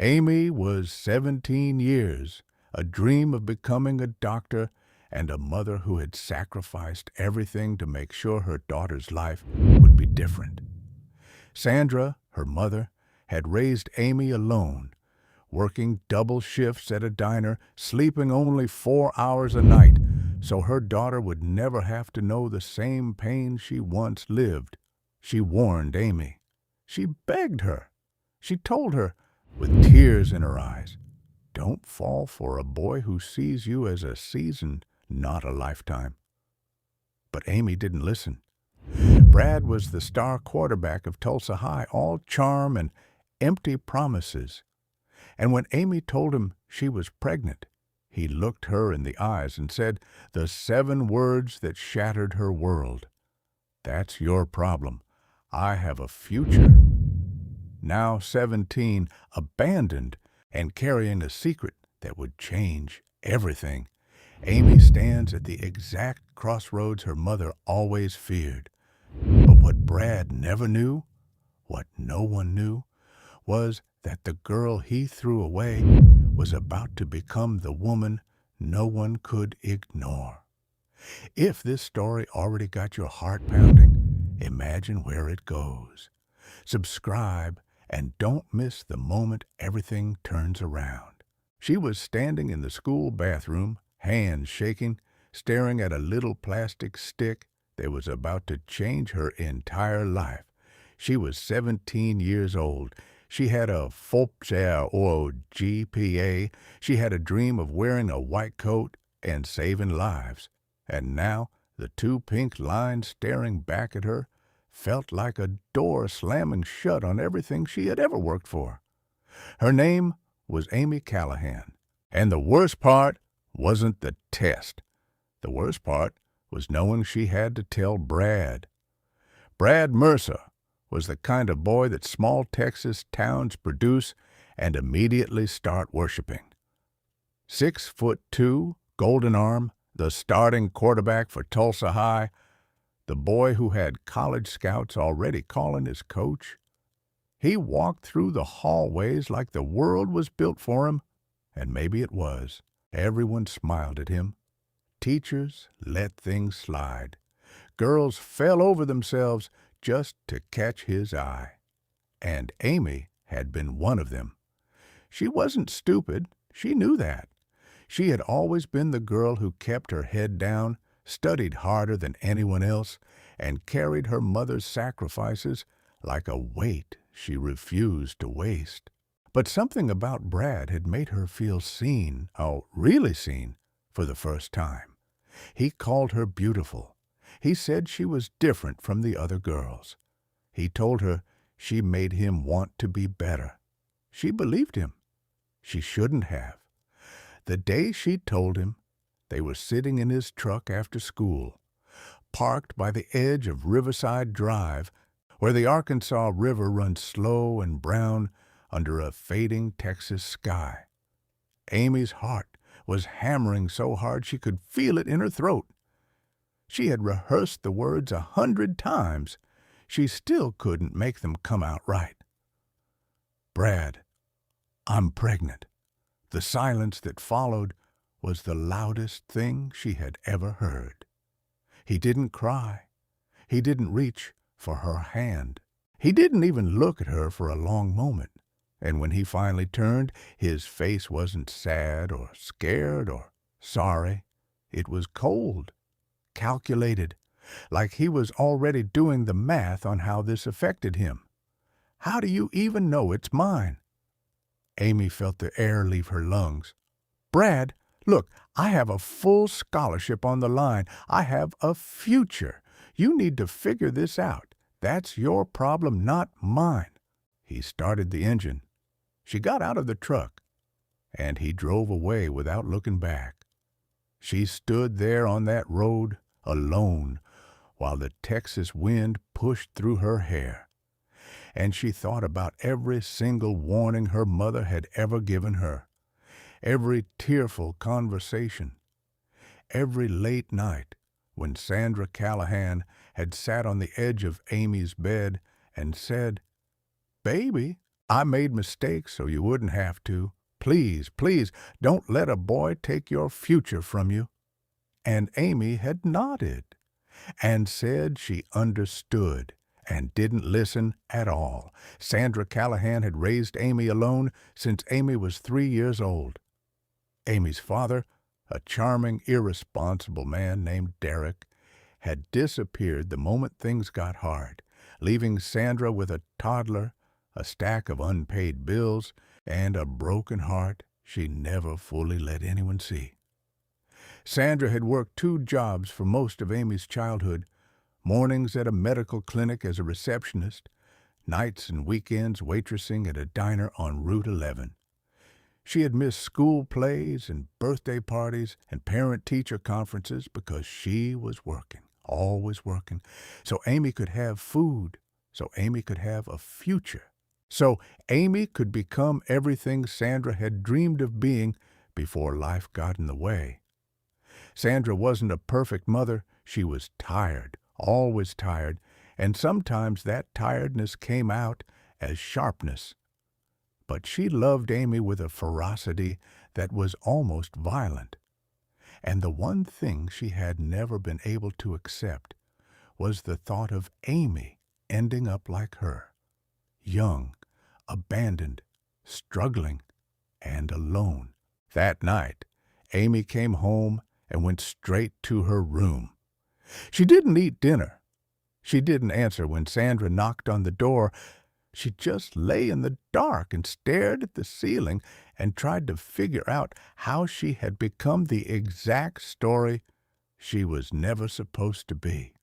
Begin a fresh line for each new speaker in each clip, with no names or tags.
Amy was 17 years, a dream of becoming a doctor and a mother who had sacrificed everything to make sure her daughter's life would be different. Sandra, her mother, had raised Amy alone, working double shifts at a diner, sleeping only 4 hours a night, so her daughter would never have to know the same pain she once lived. She warned Amy. She begged her. She told her, with tears in her eyes, "Don't fall for a boy who sees you as a season, not a lifetime." But Amy didn't listen. Brad was the star quarterback of Tulsa High, all charm and empty promises. And when Amy told him she was pregnant, he looked her in the eyes and said the 7 words that shattered her world. "That's your problem. I have a future." Now 17, abandoned and carrying a secret that would change everything, Amy stands at the exact crossroads her mother always feared. But what Brad never knew, what no one knew, was that the girl he threw away was about to become the woman no one could ignore. If this story already got your heart pounding, imagine where it goes. Subscribe and don't miss the moment everything turns around. She was standing in the school bathroom, hands shaking, staring at a little plastic stick that was about to change her entire life. She was 17 years old. She had a 4.0 GPA. She had a dream of wearing a white coat and saving lives. And now the 2 pink lines staring back at her felt like a door slamming shut on everything she had ever worked for. Her name was Amy Callahan. And the worst part wasn't the test. The worst part was knowing she had to tell Brad. Brad Mercer was the kind of boy that small Texas towns produce and immediately start worshiping. 6'2", golden arm, the starting quarterback for Tulsa High, the boy who had college scouts already calling his coach. He walked through the hallways like the world was built for him, and maybe it was. Everyone smiled at him. Teachers let things slide. Girls fell over themselves just to catch his eye. And Amy had been one of them. She wasn't stupid. She knew that. She had always been the girl who kept her head down, studied harder than anyone else, and carried her mother's sacrifices like a weight she refused to waste. But something about Brad had made her feel seen, really seen, for the first time. He called her beautiful. He said she was different from the other girls. He told her she made him want to be better. She believed him. She shouldn't have. The day she told him, they were sitting in his truck after school, parked by the edge of Riverside Drive, where the Arkansas River runs slow and brown under a fading Texas sky. Amy's heart was hammering so hard she could feel it in her throat. She had rehearsed the words 100 times. She still couldn't make them come out right. "Brad, I'm pregnant." The silence that followed was the loudest thing she had ever heard. He didn't cry. He didn't reach for her hand. He didn't even look at her for a long moment. And when he finally turned, his face wasn't sad or scared or sorry. It was cold, calculated, like he was already doing the math on how this affected him. "How do you even know it's mine?" Amy felt the air leave her lungs. "Brad, look, I have a full scholarship on the line. I have a future. You need to figure this out. That's your problem, not mine." He started the engine. She got out of the truck, and he drove away without looking back. She stood there on that road, alone, while the Texas wind pushed through her hair. And she thought about every single warning her mother had ever given her, every tearful conversation, every late night when Sandra Callahan had sat on the edge of Amy's bed and said, "Baby, I made mistakes so you wouldn't have to. Please, please, don't let a boy take your future from you." And Amy had nodded and said she understood and didn't listen at all. Sandra Callahan had raised Amy alone since Amy was 3 years old. Amy's father, a charming, irresponsible man named Derek, had disappeared the moment things got hard, leaving Sandra with a toddler, a stack of unpaid bills, and a broken heart she never fully let anyone see. Sandra had worked 2 jobs for most of Amy's childhood, mornings at a medical clinic as a receptionist, nights and weekends waitressing at a diner on Route 11. She had missed school plays and birthday parties and parent-teacher conferences because she was working, always working, so Amy could have food, so Amy could have a future, so Amy could become everything Sandra had dreamed of being before life got in the way. Sandra wasn't a perfect mother. She was tired, always tired, and sometimes that tiredness came out as sharpness. But she loved Amy with a ferocity that was almost violent. And the one thing she had never been able to accept was the thought of Amy ending up like her, young, abandoned, struggling, and alone. That night, Amy came home and went straight to her room. She didn't eat dinner. She didn't answer when Sandra knocked on the door. She just lay in the dark and stared at the ceiling and tried to figure out how she had become the exact story she was never supposed to be.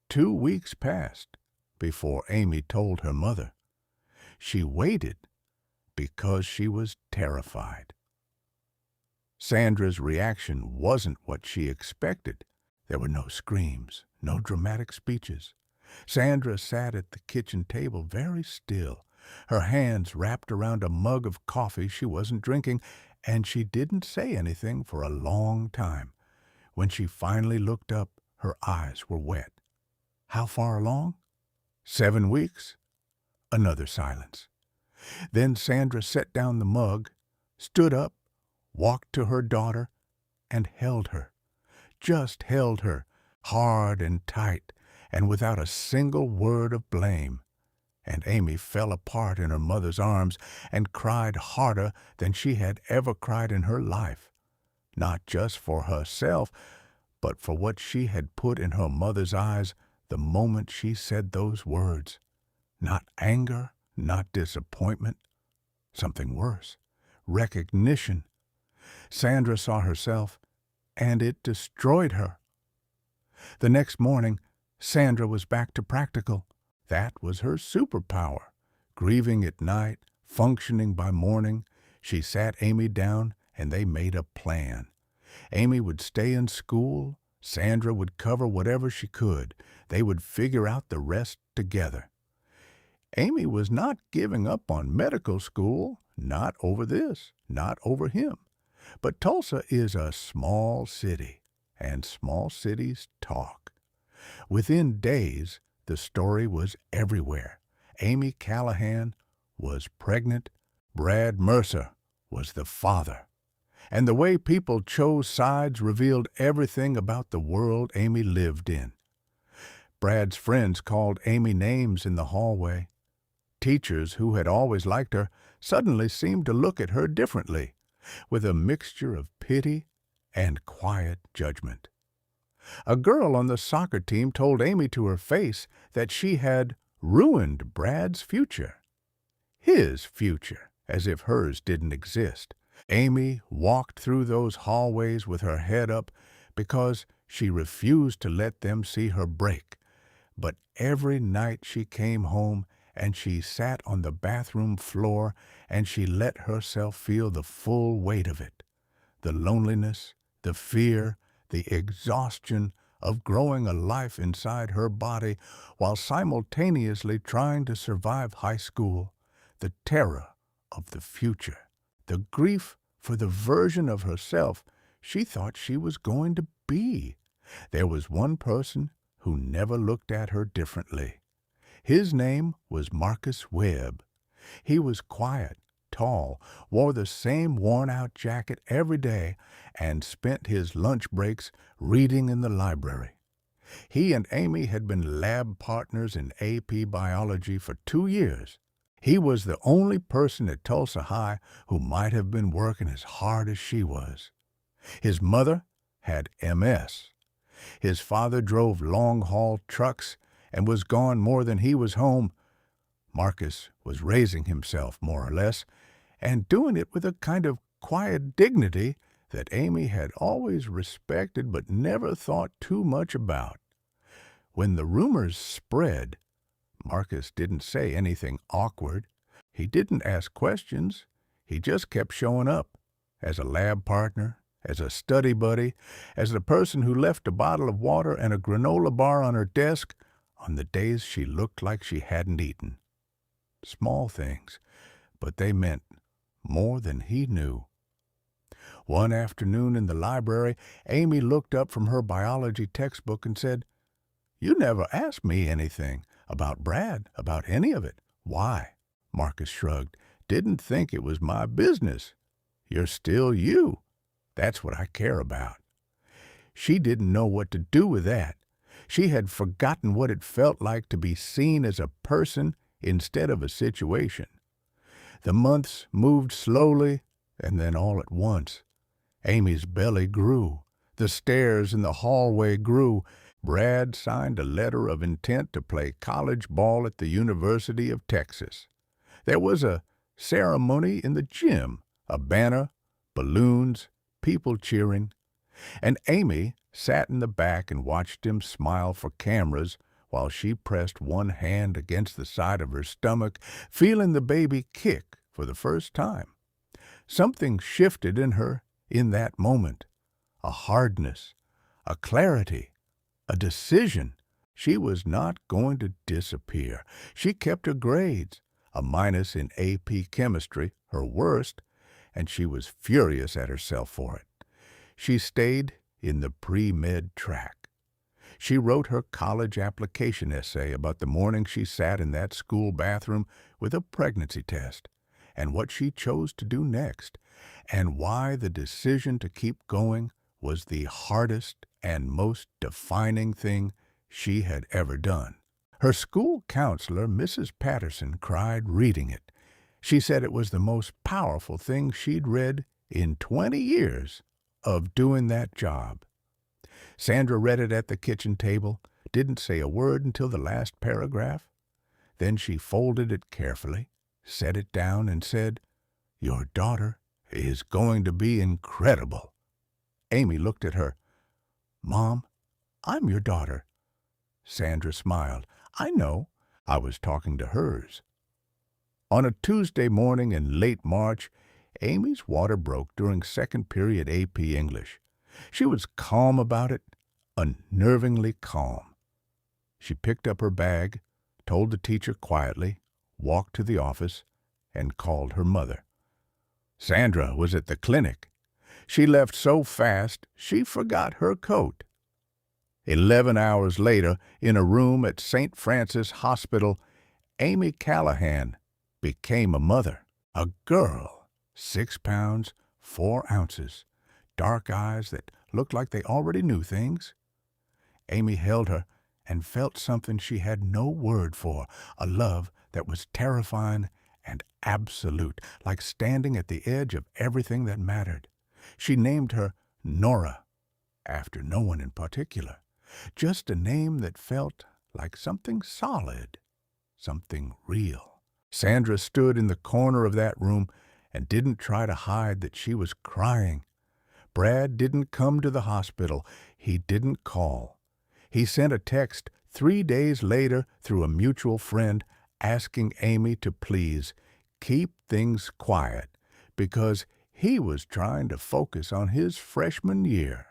2 weeks passed before Amy told her mother. She waited because she was terrified. Sandra's reaction wasn't what she expected. There were no screams, no dramatic speeches. Sandra sat at the kitchen table very still, her hands wrapped around a mug of coffee she wasn't drinking, and she didn't say anything for a long time. When she finally looked up, her eyes were wet. How far along? 7 weeks? Another silence. Then Sandra set down the mug, stood up, walked to her daughter, and held her. Just held her, hard and tight, and without a single word of blame. And Amy fell apart in her mother's arms and cried harder than she had ever cried in her life, not just for herself, but for what she had put in her mother's eyes the moment she said those words. Not anger, not disappointment, something worse, recognition. Sandra saw herself, and it destroyed her. The next morning, Sandra was back to practical. That was her superpower. Grieving at night, functioning by morning, she sat Amy down and they made a plan. Amy would stay in school. Sandra would cover whatever she could. They would figure out the rest together. Amy was not giving up on medical school, not over this, not over him. But Tulsa is a small city, and small cities talk. Within days, the story was everywhere. Amy Callahan was pregnant. Brad Mercer was the father. And the way people chose sides revealed everything about the world Amy lived in. Brad's friends called Amy names in the hallway. Teachers who had always liked her suddenly seemed to look at her differently, with a mixture of pity and quiet judgment. A girl on the soccer team told Amy to her face that she had ruined Brad's future. His future, as if hers didn't exist. Amy walked through those hallways with her head up because she refused to let them see her break. But every night she came home and she sat on the bathroom floor and she let herself feel the full weight of it. The loneliness, the fear, the exhaustion of growing a life inside her body while simultaneously trying to survive high school, the terror of the future, the grief for the version of herself she thought she was going to be. There was one person who never looked at her differently. His name was Marcus Webb. He was quiet, tall, wore the same worn-out jacket every day, and spent his lunch breaks reading in the library. He and Amy had been lab partners in AP biology for 2 years. He was the only person at Tulsa High who might have been working as hard as she was. His mother had MS. His father drove long-haul trucks and was gone more than he was home. Marcus was raising himself, more or less, and doing it with a kind of quiet dignity that Amy had always respected but never thought too much about. When the rumors spread, Marcus didn't say anything awkward. He didn't ask questions. He just kept showing up as a lab partner, as a study buddy, as the person who left a bottle of water and a granola bar on her desk on the days she looked like she hadn't eaten. Small things, but they meant more than he knew. One afternoon in the library, Amy looked up from her biology textbook and said, "You never asked me anything about Brad, about any of it." "Why?" Marcus shrugged. "Didn't think it was my business. You're still you. That's what I care about." She didn't know what to do with that. She had forgotten what it felt like to be seen as a person instead of a situation. The months moved slowly, and then all at once. Amy's belly grew. The stairs in the hallway grew. Brad signed a letter of intent to play college ball at the University of Texas. There was a ceremony in the gym, a banner, balloons, people cheering, and Amy sat in the back and watched him smile for cameras while she pressed one hand against the side of her stomach, feeling the baby kick for the first time. Something shifted in her in that moment, a hardness, a clarity, a decision. She was not going to disappear. She kept her grades, a minus in AP chemistry, her worst, and she was furious at herself for it. She stayed in the pre-med track. She wrote her college application essay about the morning she sat in that school bathroom with a pregnancy test, and what she chose to do next, and why the decision to keep going was the hardest and most defining thing she had ever done. Her school counselor, Mrs. Patterson, cried reading it. She said it was the most powerful thing she'd read in 20 years of doing that job. Sandra read it at the kitchen table, didn't say a word until the last paragraph. Then she folded it carefully, set it down, and said, "Your daughter is going to be incredible." Amy looked at her. "Mom, I'm your daughter." Sandra smiled. "I know. I was talking to hers." On a Tuesday morning in late March, Amy's water broke during second period AP English. She was calm about it, unnervingly calm. She picked up her bag, told the teacher quietly, walked to the office, and called her mother. Sandra was at the clinic. She left so fast she forgot her coat. 11 hours later, in a room at St. Francis Hospital, Amy Callahan became a mother. A girl, 6 pounds, 4 ounces, dark eyes that looked like they already knew things. Amy held her and felt something she had no word for, a love that was terrifying and absolute, like standing at the edge of everything that mattered. She named her Nora, after no one in particular, just a name that felt like something solid, something real. Sandra stood in the corner of that room and didn't try to hide that she was crying. Brad didn't come to the hospital. He didn't call. He sent a text 3 days later through a mutual friend asking Amy to please keep things quiet because he was trying to focus on his freshman year.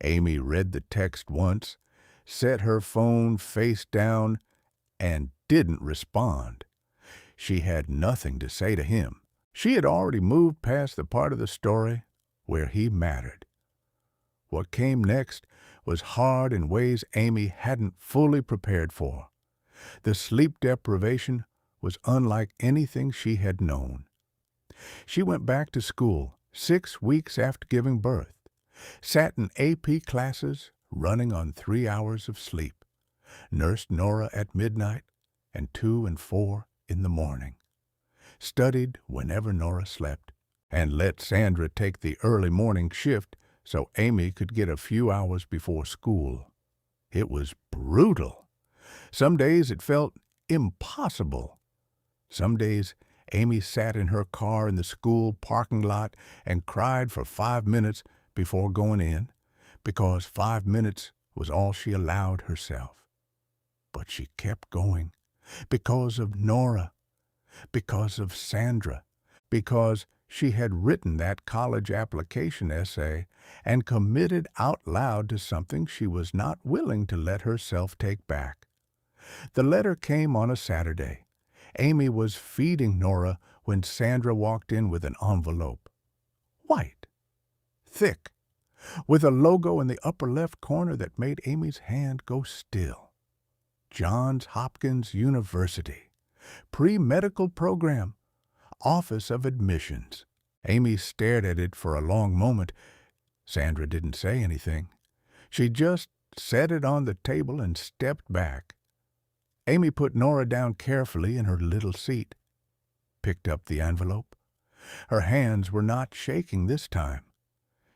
Amy read the text once, set her phone face down, and didn't respond. She had nothing to say to him. She had already moved past the part of the story where he mattered. What came next was hard in ways Amy hadn't fully prepared for. The sleep deprivation was unlike anything she had known. She went back to school 6 weeks after giving birth, sat in AP classes running on 3 hours of sleep, nursed Nora at midnight and 2 and 4 in the morning, studied whenever Nora slept, and let Sandra take the early morning shift so Amy could get a few hours before school. It was brutal. Some days it felt impossible. Some days Amy sat in her car in the school parking lot and cried for 5 minutes before going in, because 5 minutes was all she allowed herself. But she kept going, because of Nora, because of Sandra, because she had written that college application essay and committed out loud to something she was not willing to let herself take back. The letter came on a Saturday. Amy was feeding Nora when Sandra walked in with an envelope. White, thick, with a logo in the upper left corner that made Amy's hand go still. Johns Hopkins University, pre-medical program, Office of Admissions. Amy stared at it for a long moment. Sandra didn't say anything. She just set it on the table and stepped back. Amy put Nora down carefully in her little seat, picked up the envelope. Her hands were not shaking this time.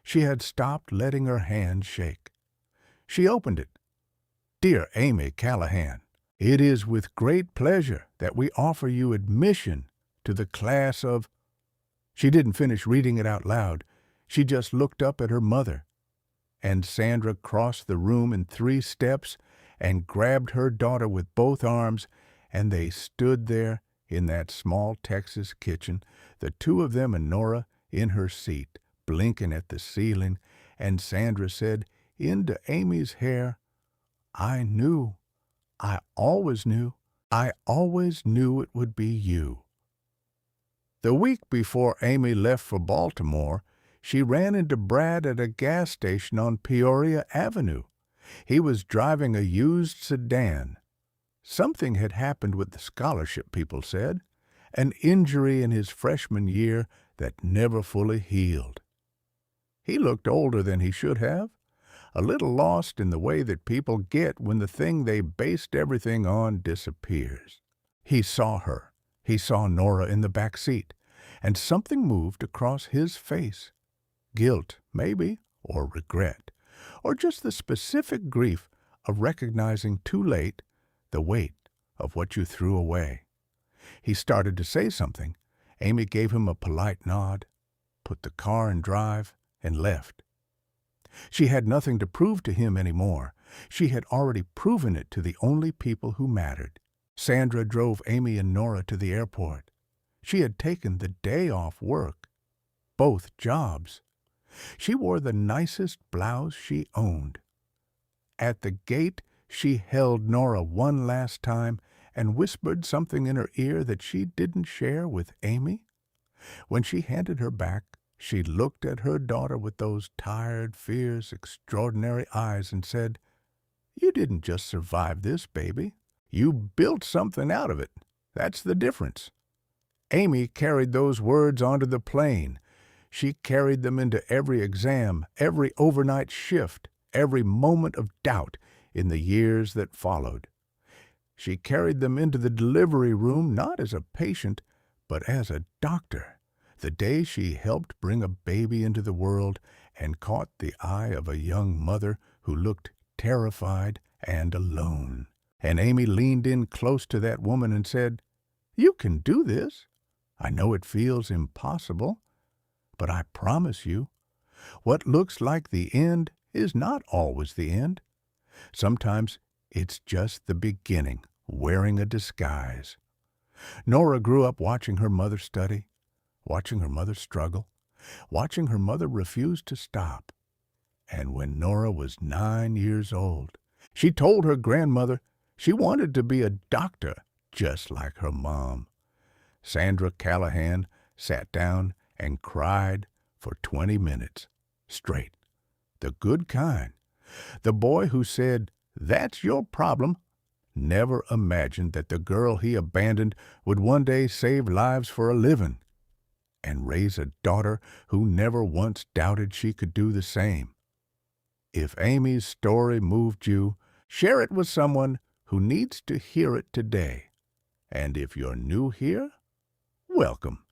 She had stopped letting her hands shake. She opened it. Dear Amy Callahan, it is with great pleasure that we offer you admission to the class of... She didn't finish reading it out loud. She just looked up at her mother. And Sandra crossed the room in 3 steps and grabbed her daughter with both arms, and they stood there in that small Texas kitchen, the two of them and Nora in her seat, blinking at the ceiling, and Sandra said into Amy's hair, I always knew it would be you. The week before Amy left for Baltimore, she ran into Brad at a gas station on Peoria Avenue. He was driving a used sedan. Something had happened with the scholarship, people said, an injury in his freshman year that never fully healed. He looked older than he should have, a little lost in the way that people get when the thing they based everything on disappears. He saw her. He saw Nora in the back seat, and something moved across his face. Guilt, maybe, or regret, or just the specific grief of recognizing too late the weight of what you threw away. He started to say something. Amy gave him a polite nod, put the car in drive, and left. She had nothing to prove to him anymore. She had already proven it to the only people who mattered. Sandra drove Amy and Nora to the airport. She had taken the day off work, both jobs. She wore the nicest blouse she owned. At the gate, she held Nora one last time and whispered something in her ear that she didn't share with Amy. When she handed her back, she looked at her daughter with those tired, fierce, extraordinary eyes and said, You didn't just survive this, baby. You built something out of it. That's the difference. Amy carried those words onto the plane. She carried them into every exam, every overnight shift, every moment of doubt in the years that followed. She carried them into the delivery room not as a patient, but as a doctor. The day she helped bring a baby into the world and caught the eye of a young mother who looked terrified and alone. And Amy leaned in close to that woman and said, You can do this. I know it feels impossible, but I promise you, what looks like the end is not always the end. Sometimes it's just the beginning, wearing a disguise. Nora grew up watching her mother study, watching her mother struggle, watching her mother refuse to stop. And when Nora was 9 years old, she told her grandmother she wanted to be a doctor just like her mom. Sandra Callahan sat down and cried for 20 minutes straight. The good kind. The boy who said, That's your problem, never imagined that the girl he abandoned would one day save lives for a living and raise a daughter who never once doubted she could do the same. If Amy's story moved you, share it with someone who needs to hear it today. And if you're new here, welcome.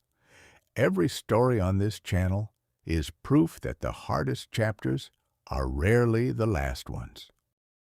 Every story on this channel is proof that the hardest chapters are rarely the last ones.